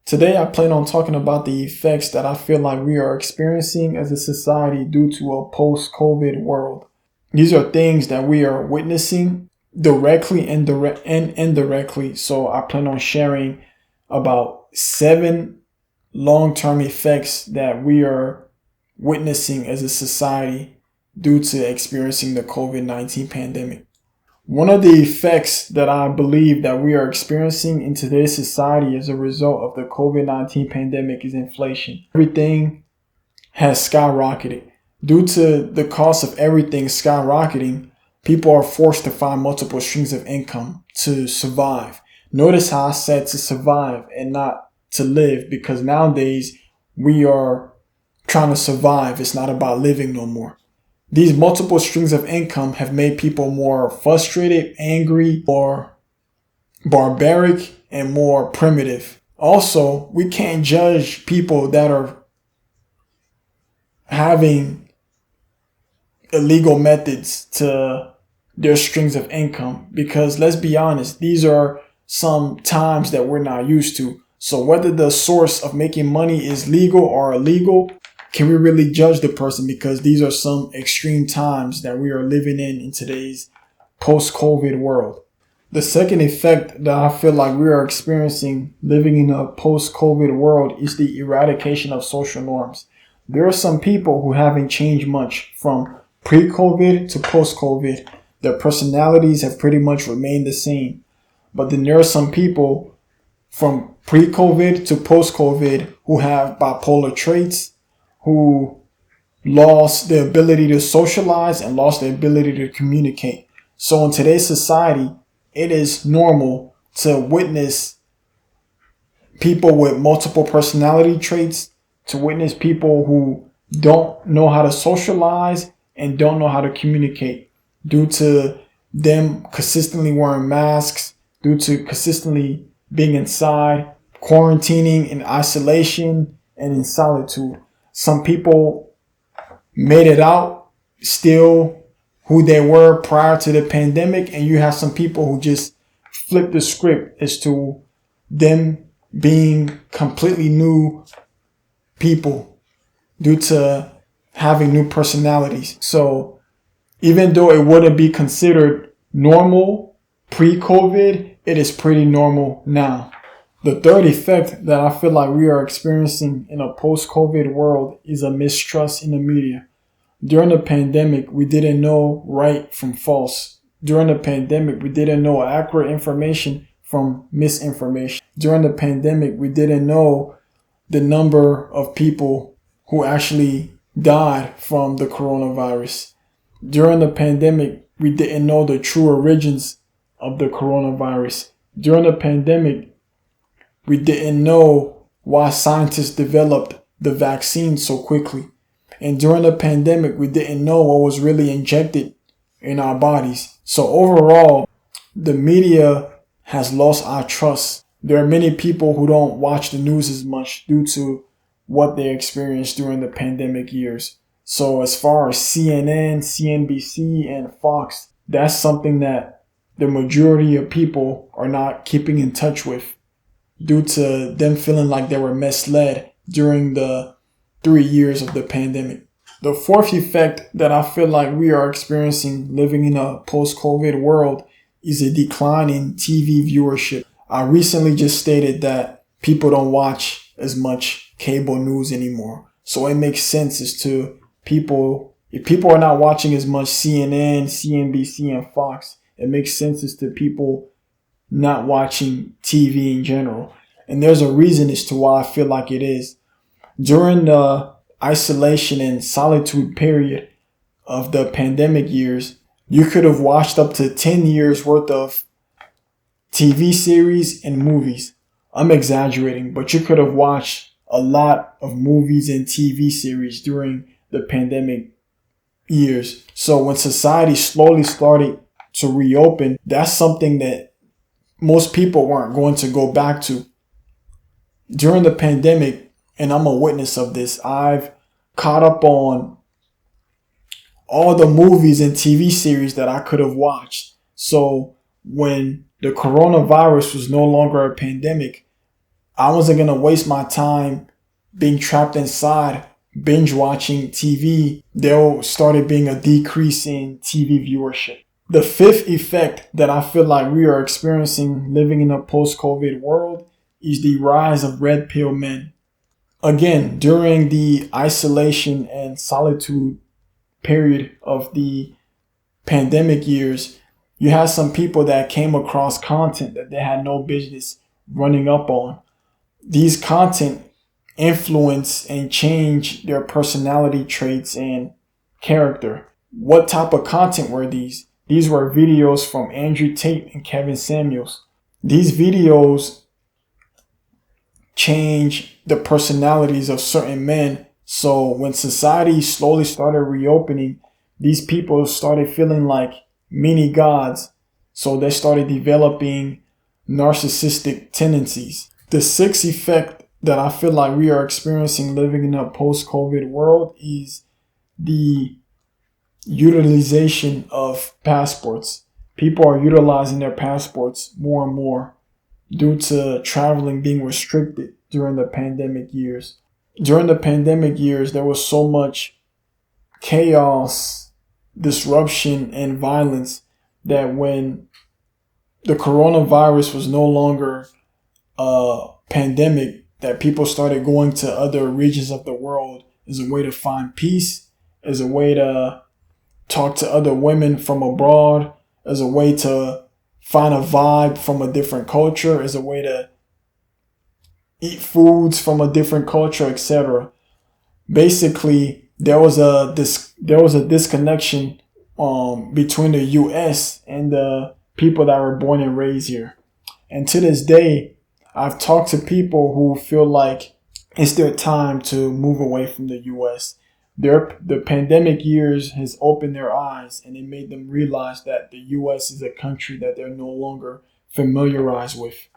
Today, I plan on talking about the effects that I feel like we are experiencing as a society due to a post-COVID world. These are things that we are witnessing directly and indirectly. So I plan on sharing about 7 long-term effects that we are witnessing as a society due to experiencing the COVID-19 pandemic. One of the effects that I believe that we are experiencing in today's society as a result of the COVID-19 pandemic is inflation. Everything has skyrocketed. Due to the cost of everything skyrocketing, people are forced to find multiple streams of income to survive. Notice how I said to survive and not to live, because nowadays we are trying to survive. It's not about living no more. These multiple streams of income have made people more frustrated, angry, or barbaric, and more primitive. Also, we can't judge people that are having illegal methods to their streams of income, because let's be honest, these are some times that we're not used to. So whether the source of making money is legal or illegal, can we really judge the person? Because these are some extreme times that we are living in today's post-COVID world. The second effect that I feel like we are experiencing living in a post-COVID world is the eradication of social norms. There are some people who haven't changed much from pre-COVID to post-COVID. Their personalities have pretty much remained the same. But then there are some people from pre-COVID to post-COVID who have bipolar traits, who lost the ability to socialize and lost the ability to communicate. So in today's society, it is normal to witness people with multiple personality traits, to witness people who don't know how to socialize and don't know how to communicate due to them consistently wearing masks, due to consistently being inside, quarantining in isolation and in solitude. Some people made it out still who they were prior to the pandemic, and you have some people who just flipped the script as to them being completely new people due to having new personalities. So even though it wouldn't be considered normal pre-COVID, it is pretty normal now. The third effect that I feel like we are experiencing in a post-COVID world is a mistrust in the media. During the pandemic, we didn't know right from false. During the pandemic, we didn't know accurate information from misinformation. During the pandemic, we didn't know the number of people who actually died from the coronavirus. During the pandemic, we didn't know the true origins of the coronavirus. During the pandemic, we didn't know why scientists developed the vaccine so quickly. And during the pandemic, we didn't know what was really injected in our bodies. So overall, the media has lost our trust. There are many people who don't watch the news as much due to what they experienced during the pandemic years. So as far as CNN, CNBC, and Fox, that's something that the majority of people are not keeping in touch with, due to them feeling like they were misled during the 3 years of the pandemic. The fourth effect that I feel like we are experiencing living in a post-COVID world is a decline in TV viewership. I recently just stated that people don't watch as much cable news anymore. So it makes sense as to people, if people are not watching as much CNN, CNBC, and Fox, it makes sense as to people not watching TV in general. And there's a reason as to why I feel like it is. During the isolation and solitude period of the pandemic years, you could have watched up to 10 years worth of TV series and movies. I'm exaggerating, but you could have watched a lot of movies and TV series during the pandemic years. So when society slowly started to reopen, that's something that most people weren't going to go back to. During the pandemic, and I'm a witness of this, I've caught up on all the movies and TV series that I could have watched. So when the coronavirus was no longer a pandemic, I wasn't going to waste my time being trapped inside, binge watching TV. There started being a decrease in TV viewership. The fifth effect that I feel like we are experiencing living in a post-COVID world is the rise of red pill men. Again, during the isolation and solitude period of the pandemic years, you had some people that came across content that they had no business running up on. These content influence and change their personality traits and character. What type of content were these? These were videos from Andrew Tate and Kevin Samuels. These videos change the personalities of certain men. So when society slowly started reopening, these people started feeling like mini gods. So they started developing narcissistic tendencies. The sixth effect that I feel like we are experiencing living in a post-COVID world is the utilization of passports. People are utilizing their passports more and more due to traveling being restricted during the pandemic years. During the pandemic years, there was so much chaos, disruption, and violence that when the coronavirus was no longer a pandemic, that people started going to other regions of the world as a way to find peace, as a way to talk to other women from abroad, as a way to find a vibe from a different culture, as a way to eat foods from a different culture, etc. Basically, there was a disconnection between the U.S. and the people that were born and raised here. And to this day, I've talked to people who feel like it's their time to move away from the U.S. The pandemic years has opened their eyes, and it made them realize that the U.S. is a country that they're no longer familiarized with.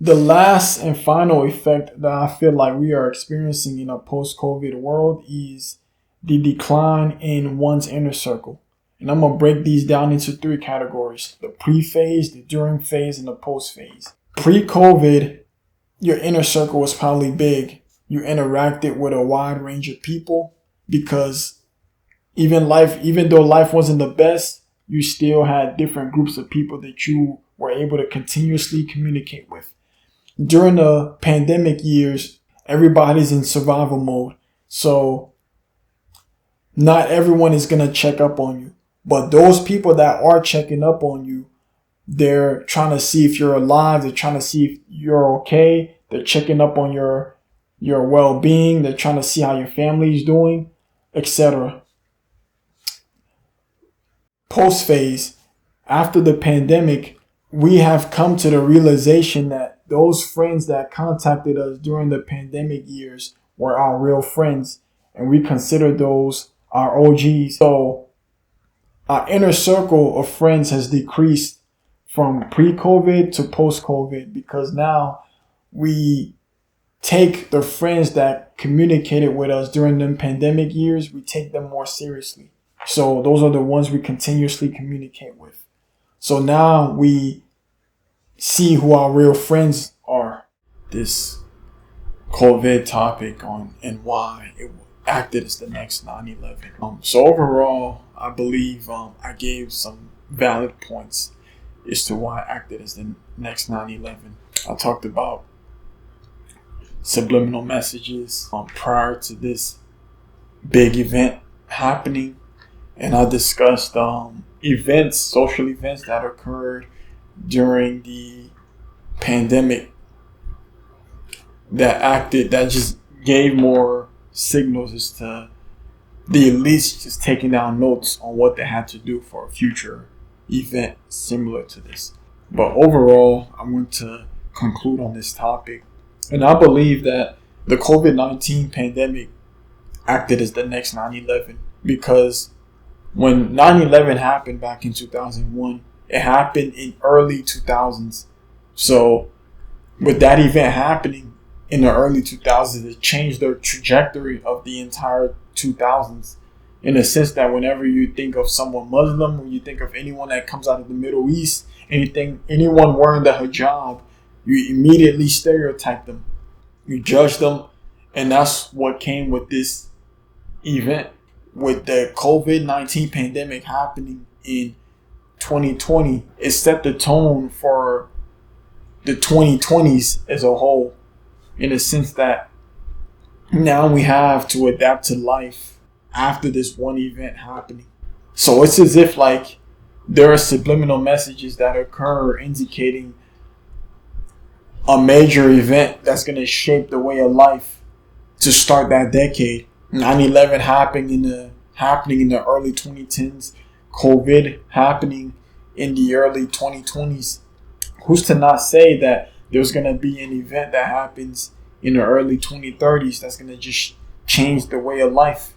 The last and final effect that I feel like we are experiencing in a post-COVID world is the decline in one's inner circle. And I'm going to break these down into three categories: the pre-phase, the during phase, and the post-phase. Pre-COVID, your inner circle was probably big. You interacted with a wide range of people because even though life wasn't the best, you still had different groups of people that you were able to continuously communicate with. During the pandemic years, everybody's in survival mode. So not everyone is going to check up on you. But those people that are checking up on you, they're trying to see if you're alive. They're trying to see if you're okay. They're checking up on your well-being. They're trying to see how your family is doing, etc. Post-phase, after the pandemic, we have come to the realization that those friends that contacted us during the pandemic years were our real friends, and we consider those our OGs. So our inner circle of friends has decreased from pre-COVID to post-COVID because now we take the friends that communicated with us during the pandemic years, we take them more seriously. So those are the ones we continuously communicate with. So now we see who our real friends are. This COVID topic on and why it acted as the next 9/11. So overall, I believe I gave some valid points as to why it acted as the next 9/11. I talked about subliminal messages prior to this big event happening, and I discussed social events that occurred during the pandemic that just gave more signals as to the elites just taking down notes on what they had to do for a future event similar to this. But overall, I want to conclude on this topic. And I believe that the COVID-19 pandemic acted as the next 9/11 because when 9/11 happened back in 2001, it happened in early 2000s. So with that event happening in the early 2000s, it changed the trajectory of the entire 2000s in a sense that whenever you think of someone Muslim, when you think of anyone that comes out of the Middle East, anyone wearing the hijab, you immediately stereotype them. You judge them, and that's what came with this event. With the COVID-19 pandemic happening in 2020, it set the tone for the 2020s as a whole, in the sense that now we have to adapt to life after this one event happening. So it's as if like there are subliminal messages that occur indicating a major event that's going to shape the way of life to start that decade. 9/11 happening in the early 2010s, COVID happening in the early 2020s. Who's to not say that there's going to be an event that happens in the early 2030s that's going to just change the way of life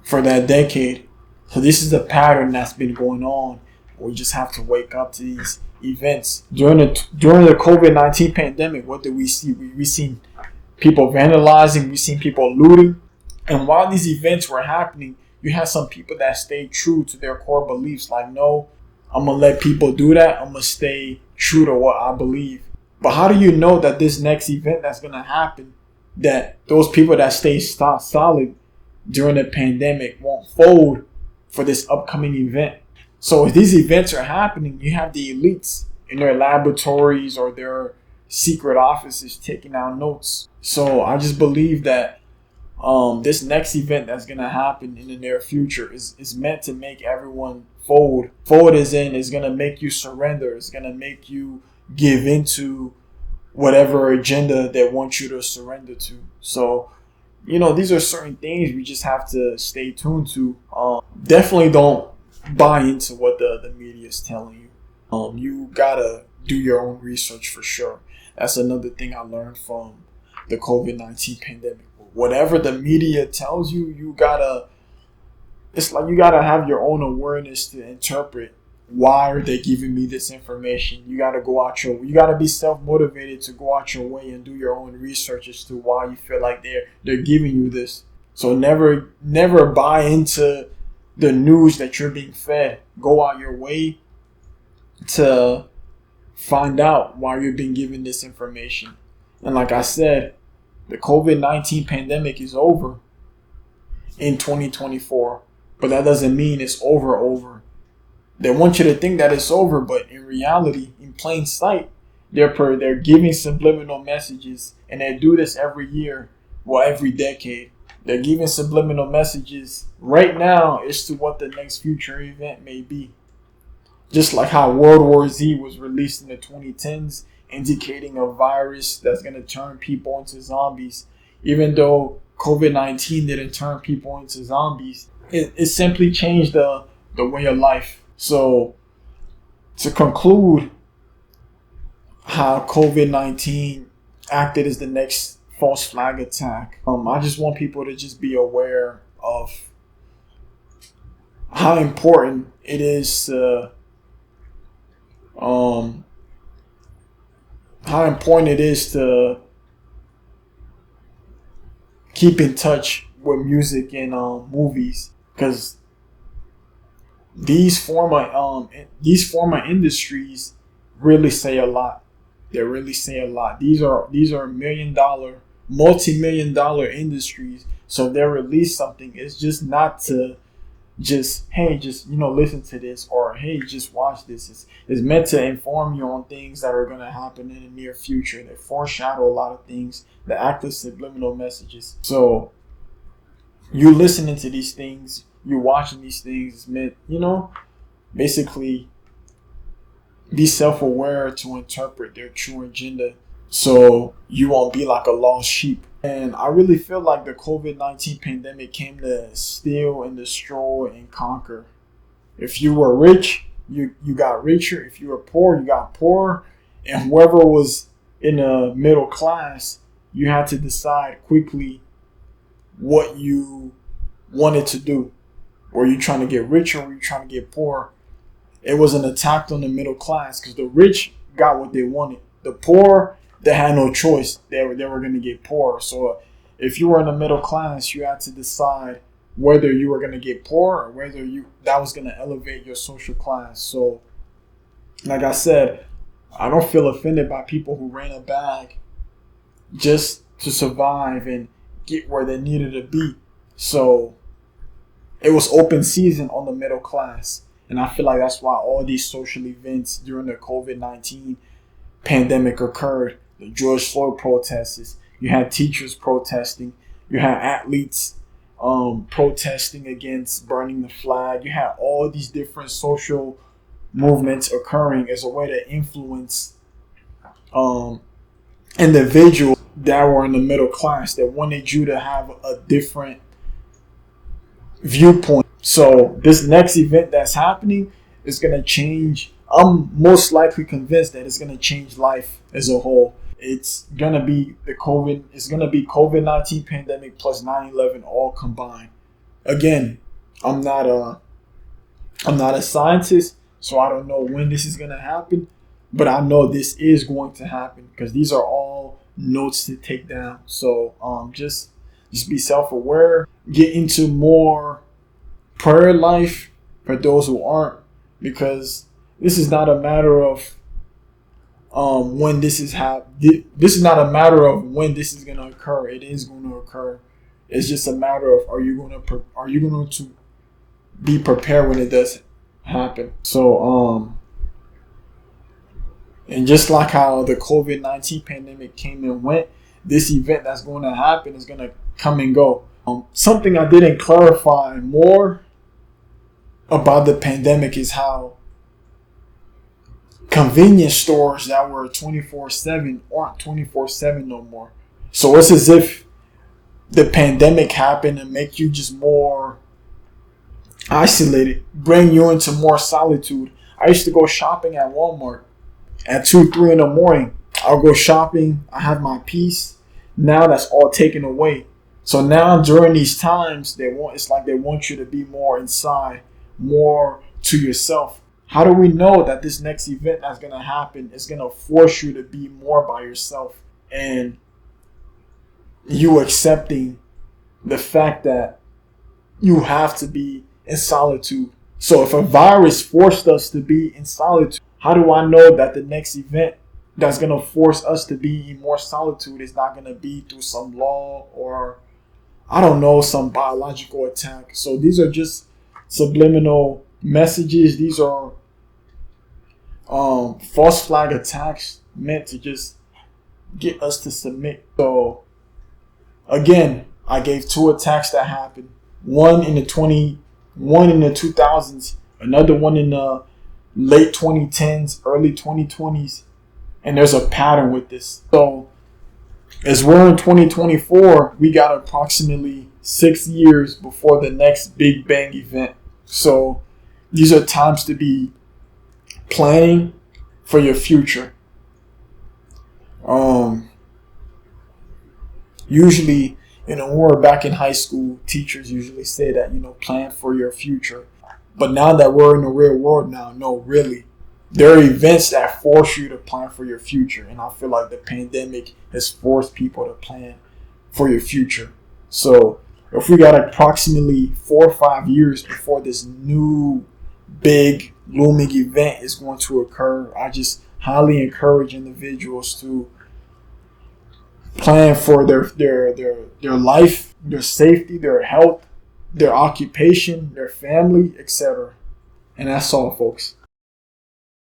for that decade? So this is a pattern that's been going on. We just have to wake up to these events. During the COVID-19 pandemic, what did we see? We seen people vandalizing, we seen people looting. And while these events were happening, you had some people that stayed true to their core beliefs. Like, no, I'm going to let people do that. I'm going to stay true to what I believe. But how do you know that this next event that's going to happen, that those people that stay solid during the pandemic won't fold for this upcoming event? So if these events are happening, you have the elites in their laboratories or their secret offices taking down notes. So I just believe that this next event that's going to happen in the near future is meant to make everyone fold. Fold is going to make you surrender. It's going to make you give into whatever agenda they want you to surrender to. So, these are certain things we just have to stay tuned to. Definitely don't buy into what the media is telling you. You gotta do your own research for sure. That's another thing I learned from the COVID-19 pandemic. Whatever the media tells you, it's like you gotta have your own awareness to interpret why are they giving me this information. You gotta be self-motivated to go out your way and do your own research as to why you feel like they're giving you this. So never buy into the news that you're being fed. Go out your way to find out why you're being given this information. And like I said, the COVID-19 pandemic is over in 2024, but that doesn't mean it's over. They want you to think that it's over, but in reality, in plain sight, they're giving subliminal messages, and they do this every year, every decade. They're giving subliminal messages right now as to what the next future event may be. Just like how World War Z was released in the 2010s, indicating a virus that's going to turn people into zombies. Even though COVID-19 didn't turn people into zombies, it simply changed the way of life. So, to conclude how COVID-19 acted as the next false flag attack, I just want people to just be aware of how important it is to keep in touch with music and movies, because these former industries really say a lot. They really say a lot. These are multi-million dollar industries. So if they release something, it's just not to listen to this, or hey, just watch this. It's meant to inform you on things that are going to happen in the near future. They foreshadow a lot of things. They act as subliminal messages. So you listening to these things, you watching these things, is meant, basically be self-aware to interpret their true agenda, so you won't be like a lost sheep. And I really feel like the COVID-19 pandemic came to steal and destroy and conquer. If you were rich, you got richer. If you were poor, you got poorer. And whoever was in the middle class, you had to decide quickly what you wanted to do. Were you trying to get richer, or were you trying to get poor? It was an attack on the middle class, because the rich got what they wanted. The poor, they had no choice. They were going to get poorer. So if you were in the middle class, you had to decide whether you were going to get poor or whether that was going to elevate your social class. So, like I said, I don't feel offended by people who ran a bag just to survive and get where they needed to be. So it was open season on the middle class. And I feel like that's why all these social events during the COVID-19 pandemic occurred. The George Floyd protests, you had teachers protesting, you had athletes protesting against burning the flag. You had all these different social movements occurring as a way to influence individuals that were in the middle class that wanted you to have a different viewpoint. So this next event that's happening is going to change. I'm most likely convinced that it's going to change life as a whole. It's going to be COVID-19 pandemic plus 9/11 all combined. Again, I'm not a scientist, so I don't know when this is going to happen, but I know this is going to happen because these are all notes to take down. So just be self-aware, get into more prayer life for those who aren't, because this is not a matter of when this is this is not a matter of when this is going to occur. It is going to occur. It's just a matter of are you going to be prepared when it does happen. So and just like how the COVID-19 pandemic came and went, this event that's going to happen is going to come and go. Something I didn't clarify more about the pandemic is how convenience stores that were 24/7 aren't 24/7 no more. So it's as if the pandemic happened and make you just more isolated, bring you into more solitude. I used to go shopping at Walmart at 2, 3 in the morning. I'll go shopping. I have my peace. Now that's all taken away. So now during these times, it's like they want you to be more inside, more to yourself. How do we know that this next event that's going to happen is going to force you to be more by yourself and you accepting the fact that you have to be in solitude? So if a virus forced us to be in solitude, how do I know that the next event that's going to force us to be in more solitude is not going to be through some law or, I don't know, some biological attack? So these are just subliminal messages. These are false flag attacks meant to just get us to submit. So again, I gave 2 attacks that happened. One in the 2000s, another one in the late 2010s, early 2020s. And there's a pattern with this. So as we're in 2024, we got approximately 6 years before the next Big Bang event. So these are times to be planning for your future. Usually, when we're back in high school, teachers usually say that, plan for your future. But now that we're in the real world now, no, really. There are events that force you to plan for your future. And I feel like the pandemic has forced people to plan for your future. So if we got approximately 4 or 5 years before this new big looming event is going to occur, I just highly encourage individuals to plan for their life, their safety, their health, their occupation, their family, etc. And that's all, folks.